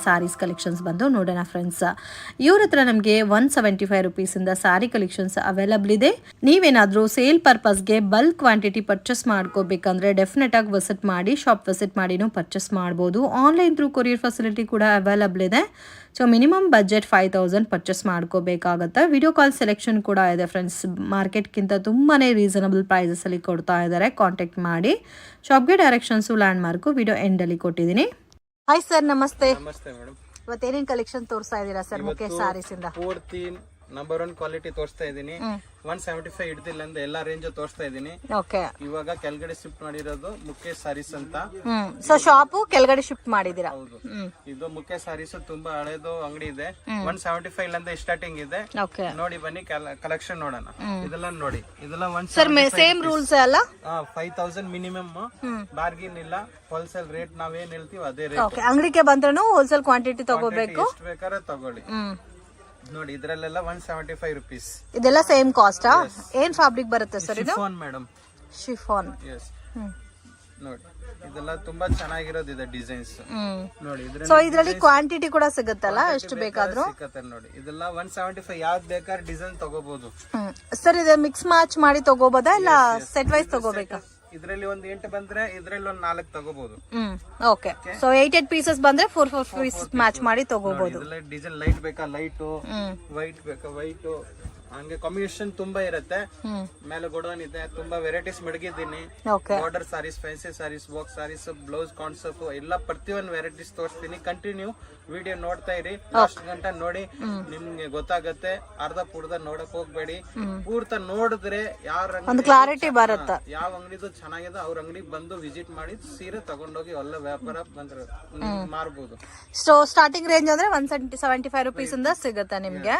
Saris collections ಬಂದು ನೋಡೋಣ friends. ಇವ್ರ ಹತ್ರ ನಮಗೆ 175 ರುಪೀಸಿಂದ ಸ್ಯಾರಿ ಕಲೆಕ್ಷನ್ಸ್ ಅವೈಲಬಲ್ ಇದೆ. ನೀವೇನಾದರೂ ಸೇಲ್ ಪರ್ಪಸ್ಗೆ ಬಲ್ಕ್ ಕ್ವಾಂಟಿಟಿ ಪರ್ಚೇಸ್ ಮಾಡ್ಕೋಬೇಕಂದ್ರೆ ಡೆಫಿನೆಟ್ ಆಗಿ ವಿಸಿಟ್ ಮಾಡಿ, ಶಾಪ್ ವಿಸಿಟ್ ಮಾಡಿನೂ ಪರ್ಚೇಸ್ ಮಾಡ್ಬೋದು. ಆನ್ಲೈನ್ ಥ್ರೂ ಕೊರಿಯರ್ ಫೆಸಿಲಿಟಿ ಕೂಡ ಅವೈಲಬಲ್ ಇದೆ. ಸೊ ಮಿನಿಮಮ್ ಬಜೆಟ್ 5000 ಪರ್ಚೇಸ್ ಮಾಡ್ಕೋಬೇಕಾಗತ್ತೆ. ವಿಡಿಯೋ ಕಾಲ್ ಸೆಲೆಕ್ಷನ್ ಕೂಡ ಇದೆ ಫ್ರೆಂಡ್ಸ್. ಮಾರ್ಕೆಟ್ಗಿಂತ ತುಂಬಾ ರೀಸನಬಲ್ ಪ್ರೈಸಸಲ್ಲಿ ಕೊಡ್ತಾ ಇದ್ದಾರೆ. ಕಾಂಟ್ಯಾಕ್ಟ್ ಮಾಡಿ. ಶಾಪ್ಗೆ ಡೈರೆಕ್ಷನ್ಸು ಲ್ಯಾಂಡ್ ಮಾರ್ಕು ವಿಡಿಯೋ ಎಂಡಲ್ಲಿ ಕೊಟ್ಟಿದ್ದೀನಿ. ಹಾಯ್ ಸರ್, ನಮಸ್ತೆ. ನಮಸ್ತೆ ಮೇಡಮ್. ಇವತ್ತೇನೇನು ಕಲೆಕ್ಷನ್ ತೋರಿಸ್ತಾ ಇದ್ದೀರಾ ಸರ್? ಮುಖೇಶ್ ಸಾರೀಸ್ ಇಂದ ಪೂರ್ತಿ ನಂಬರ್ 1 ಕ್ವಾಲಿಟಿ ತೋರಿಸ್ತಾ ಇದ್ದೀನಿ. 175 ಹಿಡ್ದಿಲ್ಲ ಅಂತ ಎಲ್ಲಾ ರೇಂಜ್ ತೋರಿಸ್ತಾ ಇದ್ದೀನಿ. ಓಕೆ, ಇವಾಗ ಕೆಳಗಡೆ ಶಿಫ್ಟ್ ಮಾಡಿರೋದು ಮುಖೇಶ್ ಸಾರೀಸ್ ಅಂತ. ಸೊ ಶಾಪ್ ಕೆಳಗಡೆ ಶಿಫ್ಟ್ ಮಾಡಿದೀರಾ? ಹೌದು, ಇದು ಮುಖೇಶ್ ಸಾರೀಸ್ ತುಂಬಾ ಹಳೇದು ಅಂಗಡಿ ಇದೆ. 175 ಅಂತ ಸ್ಟಾರ್ಟಿಂಗ್ ಇದೆ. ಓಕೆ, ನೋಡಿ ಬನ್ನಿ ಕಲೆಕ್ಷನ್ ನೋಡೋಣ. ಇದೆಲ್ಲ ನೋಡಿ, ಇದೆಲ್ಲ ಸರ್ ಸೇಮ್ ರೂಲ್ಸ್ ಅಲ್ಲ? 5000 ಮಿನಿಮಮ್, ಬಾರ್ಗಿನ್ ಇಲ್ಲ. ಹೋಲ್ಸೇಲ್ ರೇಟ್ ನಾವೇನ್ ಹೇಳ್ತೀವಿ ಅದೇ ರೇಟ್. ಓಕೆ, ಅಂಗಡಿಗೆ ಬಂದ್ರೂ ಹೋಲ್ಸೇಲ್ ಕ್ವಾಂಟಿಟಿ ತಗೋಬೇಕು. ಎಷ್ಟು ಬೇಕಾದ್ರೆ ತಗೊಳ್ಳಿ. ನೋಡಿ ಇದ್ರಲ್ಲೆಲ್ಲ 175 ರುಪೀಸ್. ಇದೆಲ್ಲ ಸೇಮ್ ಕಾಸ್ಟಾ? ಏನ್ ಫ್ಯಾಬ್ರಿಕ್ ಬರುತ್ತೆ ಸರ್ ಇದು? Chiffon madam. ಶಿಫಾನ್. ಎಸ್. ನೋಡಿ ಇದೆಲ್ಲ ತುಂಬಾ ಚೆನ್ನಾಗಿರೋದು ಇದೆ ಡಿಸೈನ್ಸ್. ನೋಡಿ ಸೊ ಇದರಲ್ಲಿ ಕ್ವಾಂಟಿಟಿ ಕೂಡ ಸಿಗುತ್ತಲ್ಲ, ಎಷ್ಟು ಬೇಕಾದ್ರೂ ಸಿಗುತ್ತೆ. ನೋಡಿ ಇದೆಲ್ಲ 175, ಯಾವ್ದು ಬೇಕಾದ್ರೆ ಡಿಸೈನ್ ತಗೋಬಹುದು. ಸರ್ ಇದು ಮಿಕ್ಸ್ ಮ್ಯಾಚ್ ಮಾಡಿ ತಗೋಬೋದಾ ಇಲ್ಲ ಸೆಟ್ ವೈಸ್ ತಗೋಬೇಕಾ? ಇದ್ರಲ್ಲಿ ಒಂದು 8 ಬಂದ್ರೆ ಇದ್ರಲ್ಲಿ ಒಂದು 4 ತಗೋಬಹುದು. ಓಕೆ, ಸೊ 8 ಪೀಸಸ್ ಬಂದ್ರೆ 4 ಪೀಸ್ ಮ್ಯಾಚ್ ಮಾಡಿ ತಗೋಬಹುದು. ಡಿಸೈನ್ ಲೈಟ್ ಬೇಕಾ ಲೈಟ್, ವೈಟ್ ಬೇಕಾ ವೈಟ್, ಹಂಗೆ ಕಾಂಬಿನೇಷನ್ ತುಂಬಾ ಇರುತ್ತೆ. ಮೇಲೆ ಗೋಡೌನ್ ಇದೆ, ತುಂಬಾ ವೆರೈಟೀಸ್ ಮಡಗಿದ್ದೀನಿ. Border sarees, fancy sarees, box sarees, blouse concept ಎಲ್ಲ ಪ್ರತಿಯೊಂದು ವೆರೈಟೀಸ್ ತೋರಿಸ್ತೀನಿ. ಕಂಟಿನ್ಯೂ ವಿಡಿಯೋ ನೋಡ್ತಾ ಇರಿ, ಲಾಸ್ಟ್ ಗಂಟ ನೋಡಿ, ನಿಮ್ಗೆ ಗೊತ್ತಾಗತ್ತೆ. ಅರ್ಧ ಪೂರ್ಧ ನೋಡಕ್ ಹೋಗ್ಬೇಡಿ, ಪೂರ್ತ ನೋಡಿದ್ರೆ ಒಂದು ಕ್ಲಾರಿಟಿ ಬರುತ್ತೆ. ಯಾವ ಅಂಗಡಿದು ಚೆನ್ನಾಗಿದೆ ಅವ್ರ ಅಂಗಡಿಗೆ ಬಂದು ವಿಸಿಟ್ ಮಾಡಿ ಸೀರೆ ತಗೊಂಡೋಗಿ ಒಳ್ಳೆ ವ್ಯಾಪಾರ ಬಂದ್ರೆ ಮಾರ್ಬೋದು. ಸೊ ಸ್ಟಾರ್ಟಿಂಗ್ ರೇಂಜ್ ಅಂದ್ರೆ 175 ರುಪೀಸ್ ಇಂದ ಸಿಗುತ್ತೆ ನಿಮ್ಗೆ.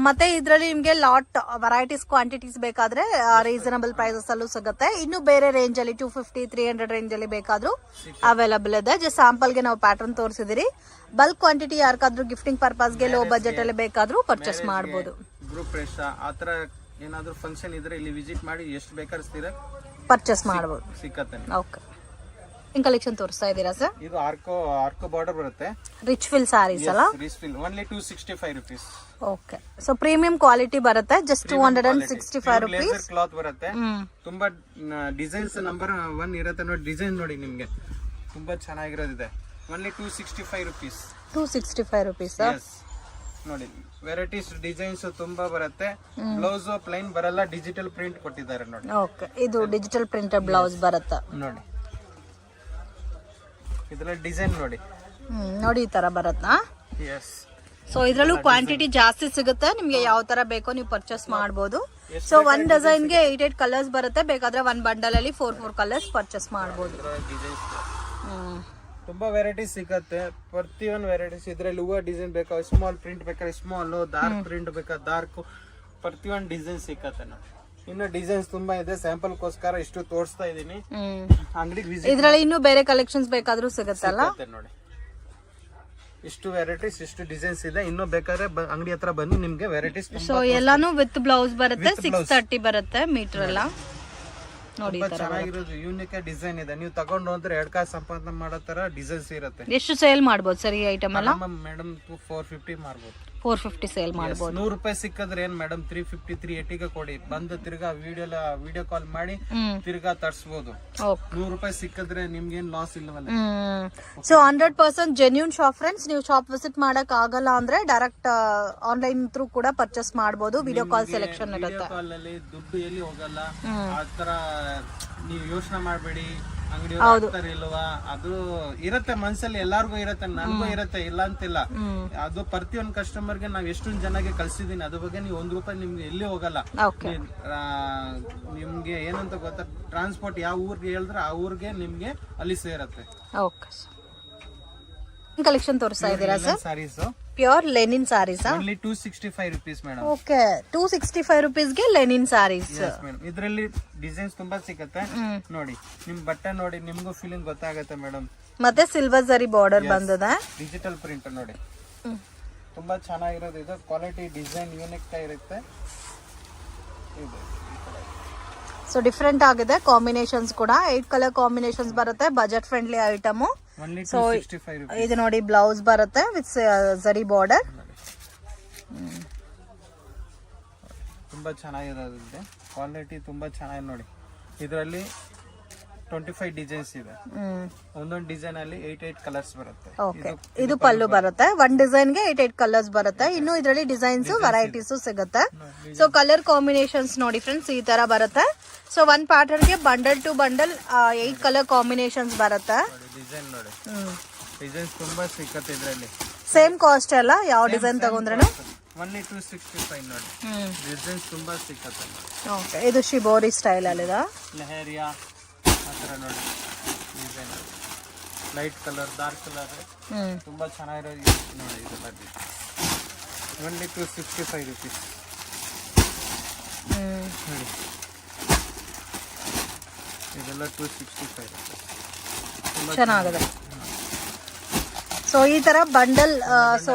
ಮತ್ತೆ ಇದರಲ್ಲಿ ನಿಮ್ಗೆ ಲಾಟ್ ವೆರೈಟೀಸ್ ಕ್ವಾಂಟಿಟೀಸ್ ಬೇಕಾದ್ರೆ ರೀಸನಬಲ್ ಪ್ರೈಸಸ್ ಅಲ್ಲೂ ಸಿಗುತ್ತೆ. ಇನ್ನು ಬೇರೆ ರೇಂಜ್ ಅಲ್ಲಿ 250, 300 ರೇಂಜ್ ಅಲ್ಲಿ ಬೇಕಾದ್ರೂ ಅವೈಲಬಲ್ ಇದೆ. ಜಸ್ಟ್ ಸ್ಯಾಂಪಲ್ ಗೆ ನಾವು ಪ್ಯಾಟರ್ನ್ ತೋರಿಸಿದಿರಿ. ಬಲ್ಕ್ ಕ್ವಾಂಟಿಟಿ ಯಾರಿಗಾದ್ರೂ ಗಿಫ್ಟಿಂಗ್ ಪರ್ಪಸ್ ಗೆ ಲೋ ಬಜೆಟ್ ಅಲ್ಲಿ ಬೇಕಾದ್ರೂ ಪರ್ಚೇಸ್ ಮಾಡಬಹುದು. ಗ್ರೂಪ್ ರೇಷ ಆತರ ಏನಾದ್ರೂ ಫಂಕ್ಷನ್ ಇದ್ರೆ ಇಲ್ಲಿ ವಿಸಿಟ್ ಮಾಡಿ ಎಷ್ಟು ಬೇಕಾದ್ರೆ ಸೀರೆ ಪರ್ಚೇಸ್ ಮಾಡಬಹುದು, ಸಿಕ್ಕತ್ತೆ. ಓಕೆ, ಇನ್ ಕಲೆಕ್ಷನ್ ತೋರಿಸ್ತಾ ಇದ್ದೀರಾ ಸರ್? ಇದು ಆರ್ಕೋ ಬಾರ್ಡರ್ ಬರುತ್ತೆ. ರಿಚ್ ಫಿಲ್ ಸಾರೀಸ್ ಅಲ್ಲ? Rich feel only 265 rupees. Okay, so premium quality ಬರುತ್ತೆ. Just 265 rupees. ಕ್ಲಾತ್ ಬರುತ್ತೆ. ತುಂಬಾ ಡಿಸೈನ್ಸ್ ನಂಬರ್ 1 ಇರುತ್ತೆ. ನೋಡಿ ಡಿಸೈನ್ ನೋಡಿ, ನಿಮ್ಗೆ ತುಂಬಾ ಚೆನ್ನಾಗಿರೋದಿದೆ. Only 265 rupees. 265 ರುಪೀಸ್. ನೋಡಿ ವೆರೈಟೀಸ್ ಡಿಸೈನ್ಸ್ ತುಂಬಾ ಬರುತ್ತೆ. ಬ್ಲೌಸ್ ಪ್ಲೈನ್ ಬರಲ್ಲ, ಡಿಜಿಟಲ್ ಪ್ರಿಂಟ್ ಕೊಟ್ಟಿದ್ದಾರೆ ನೋಡಿ. ಓಕೆ, ಇದು ಡಿಜಿಟಲ್ ಪ್ರಿಂಟೆಡ್ ಬ್ಲೌಸ್ ಬರುತ್ತೆ. ನೋಡಿ ಇದರಲ್ಲಿ ಡಿಸೈನ್ ನೋಡಿ, ನೋಡಿ ಈ ತರ ಬರುತ್ತಾ? ಎಸ್. ಸೊ ಇದ್ರಲ್ಲೂ ಕ್ವಾಂಟಿಟಿ ಜಾಸ್ತಿ ಸಿಗುತ್ತೆ. ನಿಮ್ಗೆ ಯಾವ ತರ ಬೇಕೋ ನೀವು ಪರ್ಚೇಸ್ ಮಾಡಬಹುದು. ಸೊ 1 ಡಿಸೈನ್ ಗೆ 8 ಕಲರ್ಸ್ ಬರುತ್ತೆ. ಬೇಕಾದ್ರೆ 1 ಬಂಡಲ್ ಅಲ್ಲಿ 4 ಕಲರ್ಸ್ ಪರ್ಚೇಸ್ ಮಾಡಬಹುದು. ತುಂಬಾ ವೆರೈಟೀಸ್ ಸಿಗುತ್ತೆ. ಪ್ರತಿಯೊಂದು ವೆರೈಟೀಸ್ ಇದ್ರಲ್ಲಿ ಹೂವ ಡಿಸೈನ್ ಬೇಕಾ, ಸ್ಮಾಲ್ ಪ್ರಿಂಟ್ ಬೇಕಾ ಸ್ಮಾಲ್, ಡಾರ್ಕ್ ಪ್ರಿಂಟ್ ಬೇಕಾ ಡಾರ್ಕ್, ಪ್ರತಿಯೊಂದು ಡಿಸೈನ್ ಸಿಕ್ಕತ್ತೆ. ಇನ್ನು ಡಿಸೈನ್ಸ್ ತುಂಬಾ ಇದೆ. ಸ್ಯಾಂಪಲ್ ಗೋಸ್ಕರ ಇಷ್ಟು ತೋರಿಸ್ತಾ ಇದೀನಿ. ಅಂಗಡಿಗೆ ವಿಸಿಟ್. ಇದರಲ್ಲಿ ಇನ್ನೂ ಬೇರೆ ಕಲೆಕ್ಷನ್ಸ್ ಬೇಕಾದ್ರೂ ಸಿಗುತ್ತಲ್ಲ ನೋಡಿ. ಇಷ್ಟು ವೆರೈಟೀಸ್, ಇಷ್ಟು ಡಿಸೈನ್ಸ್ ಇದೆ. ಇನ್ನು ಬೇಕಾದ್ರೆ ಅಂಗಡಿ ಹತ್ರ ಬಂದು ನಿಮ್ಗೆ ವೆರೈಟೀಸ್. ಸೊ ಎಲ್ಲಾನು ವಿತ್ ಬ್ಲೌಸ್ ಬರುತ್ತೆ. 630 ಬರುತ್ತೆ ಮೀಟರ್ ಎಲ್ಲ. ನೋಡಿ ಚೆನ್ನಾಗಿರೋದು ಯೂನಿಕ್ ಡಿಸೈನ್ ಇದೆ. ನೀವು ತಗೊಂಡು ಹೋದ್ರೆ 2 ಕಾಸು ಸಂಪಾದನೆ ಮಾಡೋ ತರ ಡಿಸೈನ್ಸ್ ಇರುತ್ತೆ. ಎಷ್ಟು ಸೇಲ್ ಮಾಡಬಹುದು ಸರ್ ಈ ಐಟಮ್ ಎಲ್ಲ? ಮೇಡಮ್ 450 ಮಾರ್ಬೋದು. 450 ಸೇಲ್ ಮಾಡಬಹುದು. 100 ರೂಪಾಯಿ ಸಿಕ್ಕಿದ್ರೆ ಏನ್ ಮೇಡಮ್ 350, 380 ಕೊಡಿ. ಬಂದು ತಿರ್ಗಾ ವಿಡಿಯೋ ಕಾಲ್ ಮಾಡಿ ತಿರ್ಗಾ ತರ್ಸ್ಬೋದು. 100 ರೂಪಾಯಿ ಸಿಕ್ಕಿದ್ರೆ ನಿಮ್ಗೆ ಏನ್ ಲಾಸ್ ಇಲ್ಲವಲ್ಲ. So 100% genuine shop friends. ನೀವು ಶಾಪ್ ವಿಸಿಟ್ ಮಾಡಕ್ ಆಗಲ್ಲ ಅಂದ್ರೆ ಡೈರೆಕ್ಟ್ ಆನ್ಲೈನ್ ಥ್ರೂ ಕೂಡ ಪರ್ಚೇಸ್ ಮಾಡಬಹುದು. ವಿಡಿಯೋ ಕಾಲ್ ಸೆಲೆಕ್ಷನ್ ಇರುತ್ತೆ. ಕಾಲ್ ಅಲ್ಲಿ ದುಡ್ಡು ಎಲ್ಲಿ ಹೋಗಲ್ಲ. ಆತರ ನೀವು ಯೋಚನೆ ಮಾಡಬೇಡಿ. ಅಂಗಡಿ ಇಲ್ವಾ, ಅದು ಇರತ್ತೆ ಮನ್ಸಲ್ಲಿ, ಎಲ್ಲಾರ್ಗು ಇರತ್ತೆ, ನನ್ಗೂ ಇರತ್ತೆ, ಇಲ್ಲ ಅಂತಿಲ್ಲ. ಅದು ಪ್ರತಿಯೊಂದು ಕಸ್ಟಮರ್ ಗೆ ನಾವ್ ಎಷ್ಟೊಂದು ಜನಗೆ ಕಳ್ಸಿದೀನಿ. ಅದ್ರ ಬಗ್ಗೆ ನೀವು 1 ರೂಪಾಯಿ ನಿಮ್ಗೆ ಎಲ್ಲಿ ಹೋಗಲ್ಲ. ನಿಮ್ಗೆ ಏನಂತ ಗೊತ್ತಾ, ಟ್ರಾನ್ಸ್ಪೋರ್ಟ್ ಯಾವ ಊರ್ಗೆ ಹೇಳಿದ್ರೆ ಆ ಊರ್ಗೆ ನಿಮ್ಗೆ ಅಲ್ಲಿ ಸೇರತ್ತೆ. ಕಲೆಕ್ಷನ್ ತೋರಿಸ್ತಾ ಇದ್ದೀರಾ sir? Sarees pure linen sarees. Only 265 rupees madam. Okay, 265 rupees ಗೆ ಲೆನಿನ್ ಸಾರೀಸ್. ಇದರಲ್ಲಿ ಡಿಸೈನ್ಸ್ ತುಂಬಾ ಸಿಗುತ್ತೆ. ನೋಡಿ ನಿಮ್ ಬಟ್ಟೆ ನೋಡಿ, ನಿಮ್ಗೂ ಫೀಲಿಂಗ್ ಗೊತ್ತಾಗತ್ತೆ ಮೇಡಮ್. ಮತ್ತೆ ಸಿಲ್ವರ್ ಜರಿ ಬಾರ್ಡರ್ ಬಂದಿದೆ. ಡಿಜಿಟಲ್ ಪ್ರಿಂಟ್ ನೋಡಿ, ತುಂಬಾ ಚೆನ್ನಾಗಿರೋದು. ಇದು ಕ್ವಾಲಿಟಿ ಡಿಸೈನ್ ಯೂನಿಕ್ ಇರುತ್ತೆ. ಸೊ ಡಿಫ್ರೆಂಟ್ ಆಗಿದೆ ಕಾಂಬಿನೇಷನ್ಸ್ ಕೂಡ. 8 ಕಲರ್ ಕಾಂಬಿನೇಷನ್ಸ್ ಬರುತ್ತೆ. Budget friendly item. Only so 265 rupees. ಇದು ನೋಡಿ ಬ್ಲೌಸ್ ಬರುತ್ತೆ ವಿತ್ ಜರಿ ಬಾರ್ಡರ್. ತುಂಬಾ ಚೆನ್ನಾಗಿರೋದಿದೆ, ಕ್ವಾಲಿಟಿ ತುಂಬಾ ಚೆನ್ನಾಗಿ ನೋಡಿ. ಇದರಲ್ಲಿ 25 ಡಿಸೈನ್ಸ್ ಇದೆ. ಒಂದೊಂದು ಡಿಸೈನ್ ಅಲ್ಲಿ 8 ಕಲರ್ಸ್ ಬರುತ್ತೆ. ಓಕೆ, ಇದು ಪಲ್ಲು ಬರುತ್ತೆ. ಒಂದ್ ಡಿಸೈನ್ ಗೆ 8 ಕಲರ್ಸ್ ಬರುತ್ತೆ. ಇನ್ನು ಇದರಲ್ಲಿ ಡಿಸೈನ್ಸ್ ವೆರೈಟೀಸ್ ಸಿಗುತ್ತೆ. ಸೊ ಕಲರ್ ಕಾಂಬಿನೇಷನ್ಸ್ ನೋಡಿ ಫ್ರೆಂಡ್ಸ್, ಈ ತರ ಬರುತ್ತೆ. ಸೊ ಒಂದ್ ಪ್ಯಾಟರ್ನ್ ಗೆ bundle to bundle 8 colour combinations ಬರುತ್ತೆ. ಡಿಸೈನ್ ನೋಡಿ, ಡಿಸೈನ್ಸ್ ತುಂಬಾ ಸಿಕ್ಕತ್ತೆ ಇದರಲ್ಲಿ. ಸೇಮ್ ಕಾಸ್ಟ್ ಅಲ್ಲ, ಯಾವ ಡಿಸೈನ್ ತಗೊಂಡ್ರೇನು ಓನ್ಲಿ 265 ನೋಡಿ. ಡಿಸೈನ್ಸ್ ತುಂಬಾ ಸಿಕ್ಕತ್ತೆ. ಓಕೆ, ಇದು ಶಿಬೋರಿ ಸ್ಟೈಲ್ ಅಲ್ಲಿದೆ. ಲೆಹರಿಯಾ ಆ ಥರ ನೋಡಿ design, light colour, dark colour, ತುಂಬಾ ಚೆನ್ನಾಗಿರೋ ನೋಡಿ. ಇದು ಬಂದು ಓನ್ಲಿ 265 rupees ನೋಡಿ. ಇದೆಲ್ಲ 265 rupees. ಚೆನ್ನಾಗಿದೆ. ಸೊ ಈ ತರ ಬಂಡಲ್, ಸೊ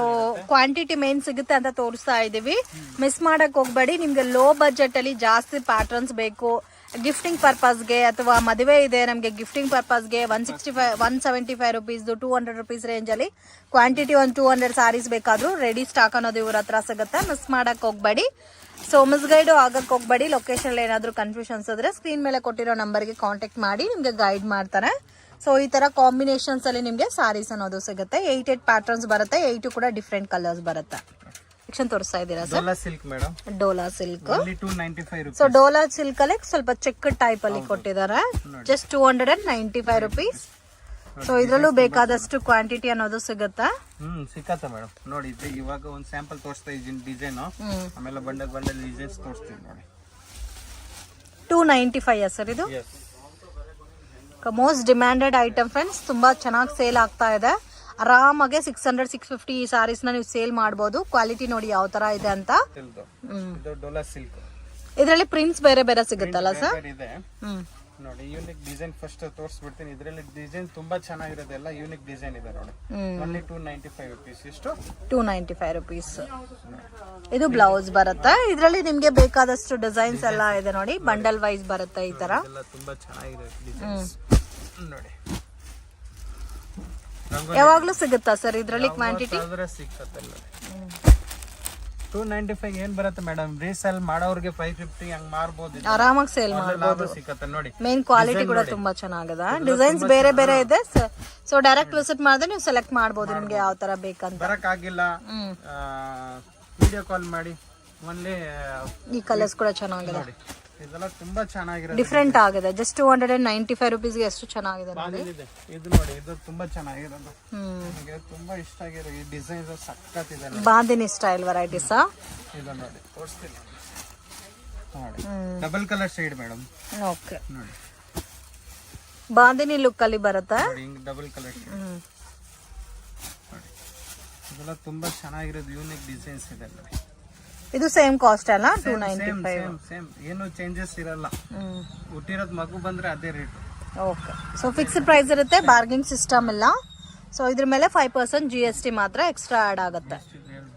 ಕ್ವಾಂಟಿಟಿ ಮೇನ್ ಸಿಗುತ್ತೆ ಅಂತ ತೋರಿಸ್ತಾ ಇದೀವಿ. ಮಿಸ್ ಮಾಡಕ್ ಹೋಗ್ಬೇಡಿ. ನಿಮ್ಗೆ ಲೋ ಬಜೆಟ್ ಅಲ್ಲಿ ಜಾಸ್ತಿ ಪ್ಯಾಟರ್ನ್ಸ್ ಬೇಕು, ಗಿಫ್ಟಿಂಗ್ ಪರ್ಪಸ್ಗೆ ಅಥವಾ ಮದುವೆ ಇದೆ ನಮಗೆ ಗಿಫ್ಟಿಂಗ್ ಪರ್ಪಸ್ಗೆ 175 ರುಪೀಸ್ 200 ರುಪೀಸ್ ರೇಂಜ್ ಅಲ್ಲಿ ಕ್ವಾಂಟಿಟಿ ಒಂದು 200 ಸಾರೀಸ್ ಬೇಕಾದ್ರೂ ರೆಡಿ ಸ್ಟಾಕ್ ಅನ್ನೋದು ಇವ್ರ ಹತ್ರ ಸಿಗುತ್ತೆ. ಮಿಸ್ ಮಾಡಕ್ ಹೋಗ್ಬೇಡಿ. ಸೊ ಮಿಸ್ ಗೈಡ್ ಆಗಕ್ಕೆ ಹೋಗ್ಬೇಡಿ. ಲೊಕೇಶನ್ ಏನಾದ್ರು ಕನ್ಫ್ಯೂಷನ್ಸ್ ಇದ್ರೆ ಸ್ಕ್ರೀನ್ ಮೇಲೆ ಕೊಟ್ಟಿರೋ ನಂಬರ್ಗೆ ಕಾಂಟ್ಯಾಕ್ಟ್ ಮಾಡಿ ನಿಮ್ಗೆ ಗೈಡ್ ಮಾಡ್ತಾರೆ. ಸೊ ಈ ತರ ಕಾಂಬಿನೇಷನ್ಸ್ ಅಲ್ಲಿ ನಿಮ್ಗೆ ಸಾರೀಸ್ ಅನ್ನೋದು ಸಿಗುತ್ತೆ. 8 ಪ್ಯಾಟರ್ನ್ಸ್ ಬರುತ್ತೆ, 8 ಕೂಡ ಡಿಫ್ರೆಂಟ್ ಕಲರ್ಸ್ ಬರುತ್ತೆ. ತೋರಿಸ್ತಾ ಇದ್ದೀರಾ sir? Dhola silk madam, Dhola silk. Only 295 rupees. So Dhola silk ಅಲ್ಲಿ ಸ್ವಲ್ಪ ಚೆಕ್ ಟೈಪ್ ಅಲ್ಲಿ ಕೊಟ್ಟಿದ್ದಾರೆ. Just 295 rupees. ಸೊ ಇದ್ರಲ್ಲೂ ಬೇಕಾದಷ್ಟು ಕ್ವಾಂಟಿಟಿ ಅನ್ನೋದು ಸಿಗುತ್ತೆ. ಸಿಕ್ಕತ್ತೆ ಮೇಡಮ್ ನೋಡಿ. ಇವಾಗ ಒಂದು ಸ್ಯಾಂಪಲ್ ತೋರಿಸ್ತಾ ಇದ್ದೀನಿ ಡಿಸೈನ್, ಆಮೇಲೆ ಬಂಡಲ್ ಬಂಡಲ್ ಡಿಸೈನ್ಸ್ ತೋರಿಸ್ತೀನಿ ನೋಡಿ. 295 ಸರ್ ಇದು. ಮೋಸ್ಟ್ ಡಿಮ್ಯಾಂಡೆಡ್ ಐಟಮ್ ಫ್ರೆಂಡ್ಸ್, ತುಂಬಾ ಚೆನ್ನಾಗಿ ಸೇಲ್ ಆಗ್ತಾ ಇದೆ. ಆರಾಮಾಗೆ 600-650 ಈ ಸಾರೀಸ್ ನ ನೀವು ಸೇಲ್ ಮಾಡಬಹುದು. ಕ್ವಾಲಿಟಿ ನೋಡಿ ಯಾವ ತರ ಇದೆ ಅಂತ. ಇದು ಡೋಲಾ ಸಿಲ್ಕ್. ಇದರಲ್ಲಿ ಪ್ರಿಂಟ್ಸ್ ಬೇರೆ ಬೇರೆ ಸಿಗುತ್ತಲ್ಲ ಸರ್? ಇದೆ ನೋಡಿ. ಯೂನಿಕ್ ಡಿಸೈನ್ ಫಸ್ಟ್ ತೋರಿಸ್ಬಿಡ್ತೀನಿ. ಇದರಲ್ಲಿ ಡಿಸೈನ್ ತುಂಬಾ ಚೆನ್ನಾಗಿರೋದು, ಎಲ್ಲ ಯೂನಿಕ್ ಡಿಸೈನ್ ಇದೆ ನೋಡಿ. Only 295 rupees. ಇಷ್ಟು 295 rupees. ಇದು ಬ್ಲೌಸ್ ಬರುತ್ತೆ. ಇದರಲ್ಲಿ ನಿಮ್ಗೆ ಬೇಕಾದಷ್ಟು ಡಿಸೈನ್ಸ್ ಎಲ್ಲ ಇದೆ ನೋಡಿ. ಬಂಡಲ್ ವೈಸ್ ಬರುತ್ತೆ ಈ ತರ. ತುಂಬಾ ಚೆನ್ನಾಗಿದೆ ಡಿಸೈನ್ಸ್ ನೋಡಿ. ಯಾವಾಗ್ಲೂ ಸಿಗುತ್ತಾ ಸರ್ ಇದರಲ್ಲಿ ಕ್ವಾಂಟಿಟಿ? ಸಿಕ್ಕತ್ತೆ. 295 ಏನ್ ಬರುತ್ತೆ ಮೇಡಮ್? ರೀಸೇಲ್ ಮಾಡೋರ್ಗೆ 550 ಹಂಗ್ ಮಾರ್ಬೋದು, ಆರಾಮಾಗಿ ಸೇಲ್ ಮಾಡಬಹುದು. ಸಿಕ್ಕತ್ತೆ ನೋಡಿ. ಮೇನ್ ಕ್ವಾಲಿಟಿ ಕೂಡ ತುಂಬಾ ಚೆನ್ನಾಗಿದೆ. ಡಿಸೈನ್ಸ್ ಬೇರೆ ಬೇರೆ ಇದೆ. ಸೊ ಡೈರೆಕ್ಟ್ ವಿಸಿಟ್ ಮಾಡಿದ್ರೆ ನೀವು ಸೆಲೆಕ್ಟ್ ಮಾಡಬಹುದು ನಿಮ್ಗೆ ಯಾವ ತರ ಬೇಕಂತ. ಬರಕ್ ಆಗಿಲ್ಲ, ವಿಡಿಯೋ ಕಾಲ್ ಮಾಡಿ. ಓನ್ಲಿ ಈ ಕಲರ್ಸ್ ಕೂಡ ಚೆನ್ನಾಗಿದೆ ನೋಡಿ. ಇದೆಲ್ಲ ತುಂಬಾ ಚೆನ್ನಾಗಿರೋದು, ಡಿಫ್ರೆಂಟ್ ಆಗಿದೆ. ಜಸ್ಟ್ 295 ರುಪೀಸ್ಗೆ ಎಷ್ಟು ಚೆನ್ನಾಗಿದೆ ನೋಡಿ. ಇದು ನೋಡಿ, ಇದು ತುಂಬಾ ಚೆನ್ನಾಗಿರೋದು. ನನಗೆ ತುಂಬಾ ಇಷ್ಟ ಆಗಿರೋ ಈ ಡಿಸೈನ್ ಸಖತ್ ಇದೆ. Bandhani style varieties. ಇದು ನೋಡಿ ತೋರಿಸ್ತೀನಿ ನೋಡಿ. Double colour shade madam. Okay ನೋಡಿ, ಬಾಂದಿನಿ ಲುಕ್ ಅಲ್ಲಿ ಬರುತ್ತೆ. ಡಬಲ್ ಕಲರ್ ಶೇಡ್ ನೋಡಿ. ಇದೆಲ್ಲ ತುಂಬಾ ಚೆನ್ನಾಗಿರೋದು, ಯೂನಿಕ್ ಡಿಸೈನ್ಸ್ ಇದೆ ನೋಡಿ. ಇದು ಸೇಮ್ ಕಾಸ್ಟ್ ಅಲ್ಲ? 295. ಸೇಮ್, ಏನು ಚೇಂಜಸ್ ಇರಲ್ಲ. ಹುಟ್ಟಿರೋದ್ ಮಗು ಬಂದ್ರೆ ಅದೇ rate. Okay, so fixed price ಇರುತ್ತೆ, ಬಾರ್ಗಿಂಗ್ ಸಿಸ್ಟಮ್ ಇಲ್ಲ. ಸೊ ಇದ್ರ ಮೇಲೆ 5% GST ಮಾತ್ರ ಎಕ್ಸ್ಟ್ರಾ ಆಡ್ ಆಗುತ್ತೆ.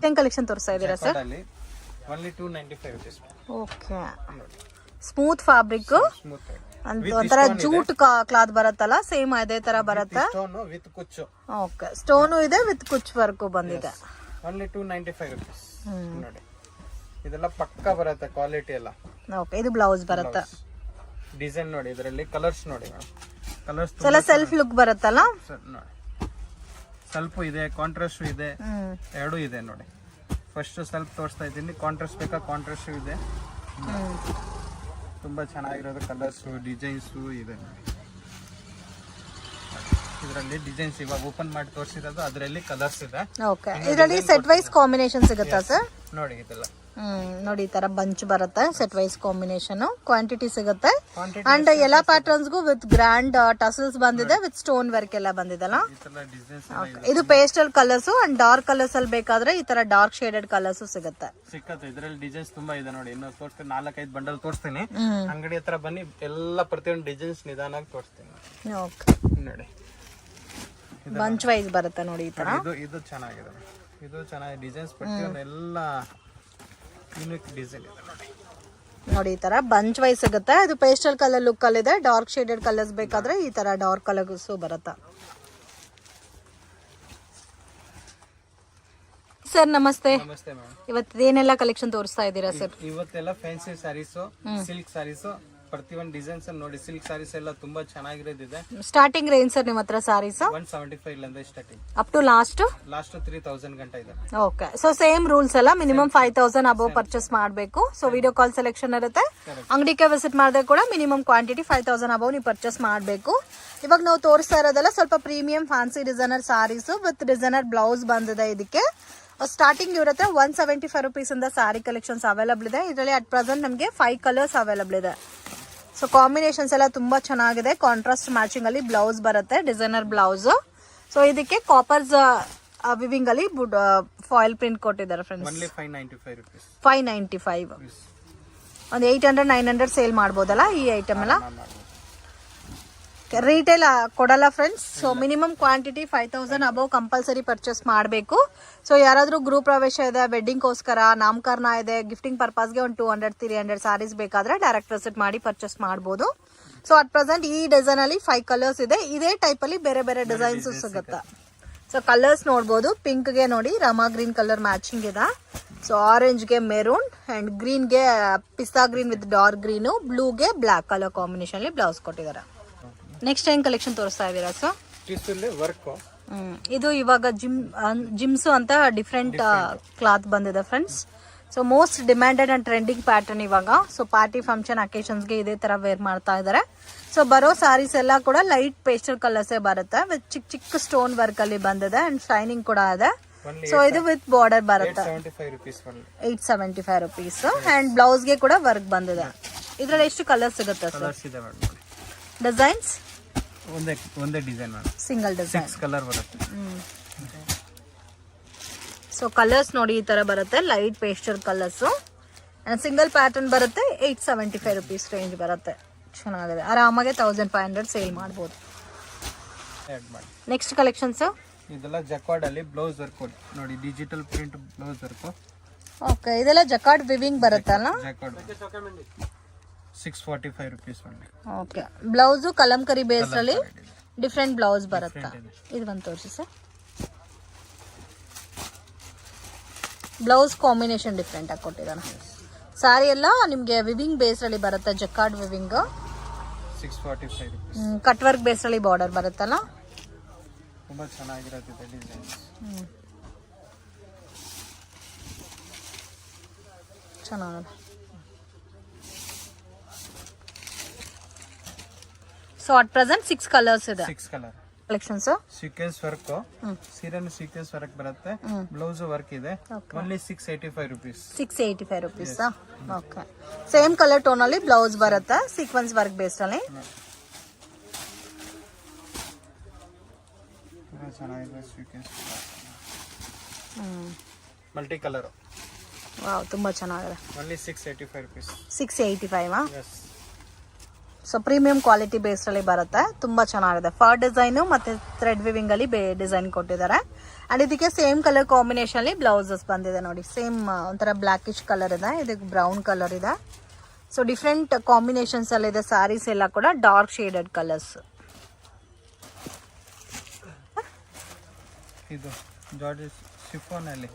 ಏನ್ ಕಲೆಕ್ಷನ್ ತೋರಿಸ್ತಾ ಇದ್ದೀರಾ sir? Only 295 rupees. Okay, smooth fabric, ಒಂಥರ ಜೂಟ್ ಕ್ಲಾತ್ ಬರುತ್ತಲ್ಲ, ಸೇಮ್ ಅದೇ ತರ ಬರುತ್ತೆ. ವಿತ್ ಕುಚ್ಚು. ಓಕೆ, ಸ್ಟೋನು ಇದೆ ವಿತ್ ಕುಚ್ ವರ್ಕ್ ಬಂದಿದೆ. ಓನ್ಲಿ 295 rupees ನೋಡಿ. ಇದೆಲ್ಲ ಪಕ್ಕ ಬರುತ್ತೆ ಕ್ವಾಲಿಟಿ ಎಲ್ಲ. ಓಕೆ, ಇದು ಬ್ಲೌಸ್ ಬರುತ್ತೆ. ಡಿಸೈನ್ ನೋಡಿ, ಇದರಲ್ಲಿ ಕಲರ್ಸ್ ನೋಡಿ. ಕಲರ್ಸ್ ಎಲ್ಲ ಸೆಲ್ಫ್ ಲುಕ್ ಬರುತ್ತಲ್ಲ ನೋಡಿ. ಸ್ವಲ್ಪ ಇದೆ, ಕಾಂಟ್ರಾಸ್ಟ್ ಇದೆ, ಎರಡು ಇದೆ ನೋಡಿ. ಫಸ್ಟ್ ಸ್ವಲ್ಪ ತೋರಿಸ್ತಾ ಇದ್ದೀನಿ. ಕಾಂಟ್ರಾಸ್ಟ್ ಬೇಕಾ? ಕಾಂಟ್ರಾಸ್ಟ್ ಇದೆ. ತುಂಬಾ ಚೆನ್ನಾಗಿರೋದು ಕಲರ್ಸ್, ಡಿಸೈನ್ಸ್ ಇದೆ ನೋಡಿ. ಇದರಲ್ಲಿ ಡಿಸೈನ್ಸ್ ಇವಾಗ ಓಪನ್ ಮಾಡಿ ತೋರಿಸಿರೋದು, ಅದರಲ್ಲಿ ಕಲರ್ಸ್ ಇದೆ. ಓಕೆ, ಇದರಲ್ಲಿ ಸೆಟ್ ವೈಸ್ ಕಾಂಬಿನೇಷನ್ ಸಿಗುತ್ತಾ ಸರ್? ನೋಡಿ ಇದೆಲ್ಲ ನೋಡಿ, ಈ ತರ ಬಂಚ್ ಬರುತ್ತೆ. ಸೆಟ್ ವೈಸ್ ಕಾಂಬಿನೇಷನ್, ಕ್ವಾಂಟಿಟಿ ಸಿಗುತ್ತೆ. ಅಂಡ್ ಎಲ್ಲ ಪ್ಯಾಟರ್ನ್ಸ್ ಗೂ ವಿತ್ ಗ್ರ್ಯಾಂಡ್ ಟಸಲ್ಸ್ ಬಂದಿದೆ, ವಿತ್ ಸ್ಟೋನ್ ವರ್ಕ್ ಎಲ್ಲ ಬಂದಿದೆಲ್ಲ. ಇದು pastel colours and dark colours ಅಲ್ಲಿ ಬೇಕಾದ್ರೆ ಈ ತರ ಡಾರ್ಕ್ ಶೇಡೆಡ್ ಕಲರ್ಸ್ ಸಿಗುತ್ತೆ. ಇದರಲ್ಲಿ ಡಿಸೈನ್ಸ್ ತುಂಬಾ ಇದೆ ನೋಡಿ. ಇನ್ನು ತೋರಿಸ್ತೀನಿ, 4-5 ಬಂಡಲ್ ತೋರಿಸ್ತೀನಿ. ಅಂಗಡಿ ಹತ್ರ ಬನ್ನಿ, ಎಲ್ಲ ಪ್ರತಿಯೊಂದು ಡಿಸೈನ್ಸ್ ನಿಧಾನಾಗಿ ತೋರಿಸ್ತೀನಿ. ಓಕೆ ನೋಡಿ, ಬಂಚ್ ವೈಸ್ ಬರುತ್ತೆ ನೋಡಿ ಈ ತರ. ಇದು ಚೆನ್ನಾಗಿದೆ, ಇದು ಚೆನ್ನಾಗಿ ಡಿಸೈನ್ಸ್ ಪ್ರತಿಯೊಂದು ಎಲ್ಲ ಯೂನಿಕ್ ಡಿಸೈನ್ ಇದೆ ನೋಡಿ. ನೋಡಿ ಈ ತರ ಬಂಚ್ ವೈಸ್ ಸಿಗುತ್ತೆ. ಇದು ಪೇಸ್ಟಲ್ ಕಲರ್ ಲುಕ್ ಅಲ್ಲಿ ಇದೆ. ಡಾರ್ಕ್ ಶೇಡೆಡ್ ಕಲರ್ಸ್ ಬೇಕಾದ್ರೆ ಈ ತರ ಡಾರ್ಕ್ ಕಲರ್ಸ್ ಬರುತ್ತೆ. ಸರ್ ನಮಸ್ತೆ. ನಮಸ್ತೆ ಮ್ಯಾಮ್. ಇವತ್ತೇನೆಲ್ಲ ಕಲೆಕ್ಷನ್ ತೋರಿಸ್ತಾ ಇದ್ದೀರಾ ಸರ್? ಇವತ್ತೆಲ್ಲ ಫ್ಯಾನ್ಸಿ ಸ್ಯಾರೀಸ್, ಸಿಲ್ಕ್ ಸ್ಯಾರೀಸ್, ಪ್ರತಿಯೊಂದು ಡಿಸೈನ್ಸ್ ನೋಡಿ. ಸಿಲ್ಕ್ ಸ್ಯಾರೀಸ್ ಎಲ್ಲ ತುಂಬಾ ಚೆನ್ನಾಗಿರೋದಿದೆ. ಸ್ಟಾರ್ಟಿಂಗ್ ರೇಂಜ್ ಸರ್ ನಿಮ್ಮ ಹತ್ರ ಸಾರೀಸ್? 175 ಇಂದ ಸ್ಟಾರ್ಟಿಂಗ್ ಅಪ್ ಟು ಲಾಸ್ಟ್ 3000 ಗಂಟ ಇದೆ. ಓಕೆ, ಸೊ ಸೇಮ್ ರೂಲ್ಸ್ ಎಲ್ಲ ಮಿನಿಮಮ್ 5000 ಅಬೌವ್ ಪರ್ಚೇಸ್ ಮಾಡಬೇಕು. ಸೊ ವಿಡಿಯೋ ಕಾಲ್ ಸೆಲೆಕ್ಷನ್ ಇರುತ್ತೆ. ಅಂಗಡಿಗೆ ವಿಸಿಟ್ ಮಾಡಿದ್ರೆ ಕೂಡ ಮಿನಿಮಮ್ ಕ್ವಾಂಟಿಟಿ 5000 ಅಬೌವ್ ನೀವು ಪರ್ಚೇಸ್ ಮಾಡಬೇಕು. ಇವಾಗ ನಾವು ತೋರಿಸ್ತಾ ಇರೋದೆಲ್ಲ ಸ್ವಲ್ಪ premium fancy designer sarees with designer blouse ಬಂದಿದೆ. ಇದಕ್ಕೆ ಸ್ಟಾರ್ಟಿಂಗ್ ಇವ್ರ ಹತ್ರ 175 ರುಪೀಸ್ ಇಂದ ಸಾರಿ ಕಲೆಕ್ಷನ್ಸ್ ಅವೈಲಬಲ್ ಇದೆ. ಇದರಲ್ಲಿ ಅಟ್ ಪ್ರೆಸೆಂಟ್ ನಮಗೆ 5 ಕಲರ್ಸ್ ಅವೈಲಬಲ್ ಇದೆ. ಸೊ ಕಾಂಬಿನೇಷನ್ಸ್ ಎಲ್ಲ ತುಂಬಾ ಚೆನ್ನಾಗಿದೆ. ಕಾಂಟ್ರಾಸ್ಟ್ ಮ್ಯಾಚಿಂಗ್ ಅಲ್ಲಿ ಬ್ಲೌಸ್ ಬರುತ್ತೆ, ಡಿಸೈನರ್ ಬ್ಲೌಸ್. ಸೊ ಇದಕ್ಕೆ ಕಾಪರ್ಸ್ ವಿವಿಂಗ್ ಅಲ್ಲಿ ಫಾಯಿಲ್ ಪ್ರಿಂಟ್ ಕೊಟ್ಟಿದ್ದಾರೆ ಫ್ರೆಂಡ್ಸ್. Only 595 rupees. 595 ಒಂದು 800-900 ಸೇಲ್ ಮಾಡ್ಬೋದಲ್ಲ ಈ ಐಟಮ್ ಎಲ್ಲ. ರಿಟೇಲ್ ಕೊಡಲ್ಲ friends. So minimum quantity 5000 above compulsory purchase ಮಾಡಬೇಕು. ಸೊ ಯಾರಾದರೂ ಗೃಹ ಪ್ರವೇಶ ಇದೆ, ವೆಡ್ಡಿಂಗ್ಗೋಸ್ಕರ, ನಾಮಕರಣ ಇದೆ, ಗಿಫ್ಟಿಂಗ್ ಪರ್ಪಸ್ಗೆ ಒಂದು 200-300 ಸಾರೀಸ್ ಬೇಕಾದ್ರೆ ಡೈರೆಕ್ಟ್ ವಿಸಿಟ್ ಮಾಡಿ ಪರ್ಚೇಸ್ ಮಾಡ್ಬೋದು. ಸೊ ಅಟ್ ಪ್ರೆಸೆಂಟ್ ಈ ಡಿಸೈನ್ ಅಲ್ಲಿ 5 ಕಲರ್ಸ್ ಇದೆ. ಇದೇ ಟೈಪ್ ಅಲ್ಲಿ ಬೇರೆ ಬೇರೆ ಡಿಸೈನ್ಸ್ ಸಿಗುತ್ತೆ. ಸೊ ಕಲರ್ಸ್ ನೋಡ್ಬೋದು. ಪಿಂಕ್ಗೆ ನೋಡಿ ರಾಮಾ ಗ್ರೀನ್ ಕಲರ್ ಮ್ಯಾಚಿಂಗ್ ಇದೆ. ಸೊ ಆರೆಂಜ್ಗೆ ಮೆರೂನ್ ಅಂಡ್ ಗ್ರೀನ್ಗೆ ಪಿಸ್ತಾ ಗ್ರೀನ್ ವಿತ್ ಡಾರ್ಕ್ ಗ್ರೀನು, ಬ್ಲೂಗೆ ಬ್ಲಾಕ್ ಕಲರ್ ಕಾಂಬಿನೇಷನ್ ಅಲ್ಲಿ ಬ್ಲೌಸ್ ಕೊಟ್ಟಿದ್ದಾರೆ. ನೆಕ್ಸ್ಟ್ ಏನ್ ಕಲೆಕ್ಷನ್ ತೋರಿಸ್ತಾ ಇದ್ದೀರಾ ಸರ್? ವರ್ಕ್ ಇದು ಇವಾಗ ಜಿಮ್ಸು ಅಂತ ಡಿಫ್ರೆಂಟ್ ಕ್ಲಾತ್ ಬಂದಿದೆ friends. So most demanded and trending pattern ಇವಾಗ. ಸೊ ಪಾರ್ಟಿ ಫಂಕ್ಷನ್ ಅಕೇಶನ್ಸ್ಗೆ ಇದೇ ತರ ವೇರ್ ಮಾಡ್ತಾ ಇದ್ದಾರೆ. ಸೊ ಬರೋ ಸಾರೀಸ್ ಎಲ್ಲ ಕೂಡ ಲೈಟ್ ಪೇಸ್ಟಲ್ ಕಲರ್ಸೇ ಬರುತ್ತೆ ವಿತ್ ಚಿಕ್ಕ ಚಿಕ್ಕ ಸ್ಟೋನ್ ವರ್ಕ್ ಅಲ್ಲಿ ಬಂದಿದೆ ಅಂಡ್ ಶೈನಿಂಗ್ ಕೂಡ ಇದೆ. ಸೊ ಇದು ವಿತ್ ಬಾರ್ಡರ್ ಬರುತ್ತೆ. 875 ರುಪೀಸ್ ಅಂಡ್ ಬ್ಲೌಸ್ಗೆ ಕೂಡ ವರ್ಕ್ ಬಂದಿದೆ. ಇದ್ರಲ್ಲಿ ಎಷ್ಟು ಕಲರ್ ಸಿಗುತ್ತೆ ಸರ್? ಡಿಸೈನ್ಸ್ ಒಂದೇ ಡಿಸೈನ್ ಸಿಂಗಲ್ ಡಿಸೈನ್ 6 ಕಲರ್ ಬರುತ್ತೆ. ಸೊ ಕಲರ್ಸ್ ನೋಡಿ ಈ ತರ ಬರುತ್ತೆ, light pastel colours and single pattern ಬರುತ್ತೆ. 875 ರುಪೀಸ್ ರೇಂಜ್ ಬರುತ್ತೆ. ಚೆನ್ನಾಗಿದೆ. ಆರಾಮಾಗಿ 1500 ಸೇಲ್ ಮಾಡ್ಬೋದು. ನೆಕ್ಸ್ಟ್ ಕಲೆಕ್ಷನ್ಸ್ ಇದೆಲ್ಲ ಜಕಾರ್ಡ್ ಅಲ್ಲಿ ಬ್ಲೌಸ್ ವರ್ಕ್ ನೋಡಿ, digital print blouse work. Okay, ಇದೆಲ್ಲ ಜಕಾರ್ಡ್ ವಿವಿಂಗ್ ಬರುತ್ತಲ್ಲ. Jacquard 645 rupees only. Okay, blouse Kalamkari base ಅಲ್ಲಿ ಡಿಫ್ರೆಂಟ್ ಬ್ಲೌಸ್ ಬರುತ್ತೆ. ಇದು ಒಂದು ತೋರಿಸಿ ಸರ್. ಬ್ಲೌಸ್ ಕಾಂಬಿನೇಷನ್ ಡಿಫ್ರೆಂಟ್ ಆಗಿ ಕೊಟ್ಟಿದ್ದಾನೆ. ಸಾರಿ ಎಲ್ಲ ನಿಮಗೆ ವಿವಿಂಗ್ ಬೇಸ್ ಅಲ್ಲಿ ಬರುತ್ತೆ, jacquard viewing. 645 rupees. Cut work base ಅಲ್ಲಿ ಬಾರ್ಡರ್ ಬರುತ್ತಲ್ಲ, ತುಂಬಾ ಚೆನ್ನಾಗಿರುತ್ತೆ ಡಿಸೈನ್. ಚೆನ್ನಾಗಿದೆ. ಸೊ ಅಟ್ ಪ್ರೆಸೆಂಟ್ 6 ಕಲರ್ಸ್ ಇದೆ. 6 ಕಲರ್ ಕಲೆಕ್ಷನ್ಸ್. ಸೀಕ್ವೆನ್ಸ್ ವರ್ಕ್, ಸೀರೆನ ಸೀಕ್ವೆನ್ಸ್ ವರ್ಕ್ ಬರುತ್ತೆ, ಬ್ಲೌಸ್ ವರ್ಕ್ ಇದೆ. Only 685 rupees. 685 rupees. Okay, same colour tone ಅಲ್ಲಿ ಬ್ಲೌಸ್ ಬರುತ್ತೆ, ಸೀಕ್ವೆನ್ಸ್ ವರ್ಕ್ ಬೇಸ್ ಅಲ್ಲಿ. ಚೆನ್ನಾಗಿದೆ ಸೀಕ್ವೆನ್ಸ್ ಮಲ್ಟಿ ಕಲರ್. ವಾವ್, ತುಂಬಾ ಚೆನ್ನಾಗಿದೆ. Only 685 rupees. 685 so premium quality base ಅಲ್ಲಿ ಬರುತ್ತೆ. ತುಂಬಾ ಚೆನ್ನಾಗಿದೆ. ಫರ್ ಡಿಸೈನ್ ಮತ್ತೆ ಥ್ರೆಡ್ ವಿವಿಂಗ್ ಅಲ್ಲಿ ಡಿಸೈನ್ ಕೊಟ್ಟಿದ್ದಾರೆ. ಅಂಡ್ ಇದಕ್ಕೆ ಸೇಮ್ ಕಲರ್ ಕಾಂಬಿನೇಷನ್ ಅಲ್ಲಿ ಬ್ಲೌಸಸ್ ಬಂದಿದೆ ನೋಡಿ. ಸೇಮ್ ಒಂಥರ ಬ್ಲಾಕಿಶ್ ಕಲರ್ ಇದೆ, ಇದಕ್ಕೆ ಬ್ರೌನ್ ಕಲರ್ ಇದೆ. ಸೊ ಡಿಫ್ರೆಂಟ್ ಕಾಂಬಿನೇಷನ್ಸ್ ಅಲ್ಲಿ ಇದೆ. ಸ್ಯಾರೀಸ್ ಎಲ್ಲ ಕೂಡ ಡಾರ್ಕ್ ಶೇಡೆಡ್ ಕಲರ್ಸ್. ಇದು ಜಾರ್ಜೆಟ್ ಶಿಫಾನ್ ಅಲ್ಲಿ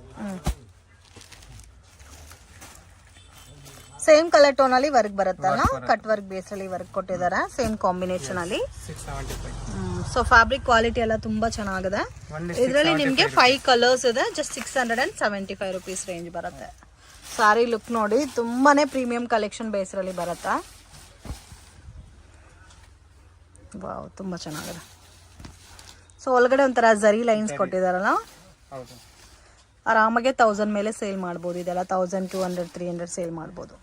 ಸೇಮ್ ಕಲರ್ ಟೋನ್ ಅಲ್ಲಿ ವರ್ಕ್ ಬರುತ್ತಲ್ಲ, ಕಟ್ ವರ್ಕ್ ಬೇಸ್ ಅಲ್ಲಿ ವರ್ಕ್ ಕೊಟ್ಟಿದ್ದಾರೆ, ಸೇಮ್ ಕಾಂಬಿನೇಷನ್ ಅಲ್ಲಿ. 675. ಸೊ ಫ್ಯಾಬ್ರಿಕ್ ಕ್ವಾಲಿಟಿ ಎಲ್ಲ ತುಂಬಾ ಚೆನ್ನಾಗಿದೆ. ಇದರಲ್ಲಿ ನಿಮಗೆ 5 ಕಲರ್ಸ್ ಇದೆ. ಜಸ್ಟ್ 675 ರೂಪೀಸ್ ರೇಂಜ್ ಬರುತ್ತೆ. ಸಾರಿ ಲುಕ್ ನೋಡಿ, ತುಂಬಾನೇ ಪ್ರೀಮಿಯಂ ಕಲೆಕ್ಷನ್ ಬೇಸ್ ಅಲ್ಲಿ ಬರುತ್ತೆ. ವಾವ್, ತುಂಬಾ ಚೆನ್ನಾಗಿದೆ. ಸೊ ಒಳಗಡೆ ಒಂಥರ ಜರಿ ಲೈನ್ಸ್ ಕೊಟ್ಟಿದಾರಲ್ಲ, ಆರಾಮಾಗೆ 1000 ಮೇಲೆ ಸೇಲ್ ಮಾಡ್ಬೋದು. ಇದೆಲ್ಲ 1200-300 ಸೇಲ್ ಮಾಡ್ಬೋದು.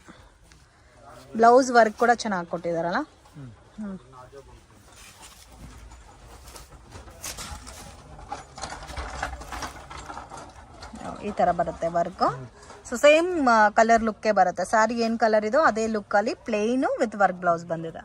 ಬ್ಲೌಸ್ ವರ್ಕ್ ಕೂಡ ಚೆನ್ನಾಗಿ ಕೊಟ್ಟಿದಾರಲ್ಲ. ಈ ತರ ಬರುತ್ತೆ work. So same colour look ಬರುತ್ತೆ. ಸಾರಿ ಏನ್ ಕಲರ್ ಇದೋ ಅದೇ ಲುಕ್ ಅಲ್ಲಿ ಪ್ಲೇನ್ ವಿತ್ ವರ್ಕ್ ಬ್ಲೌಸ್ ಬಂದಿದೆ.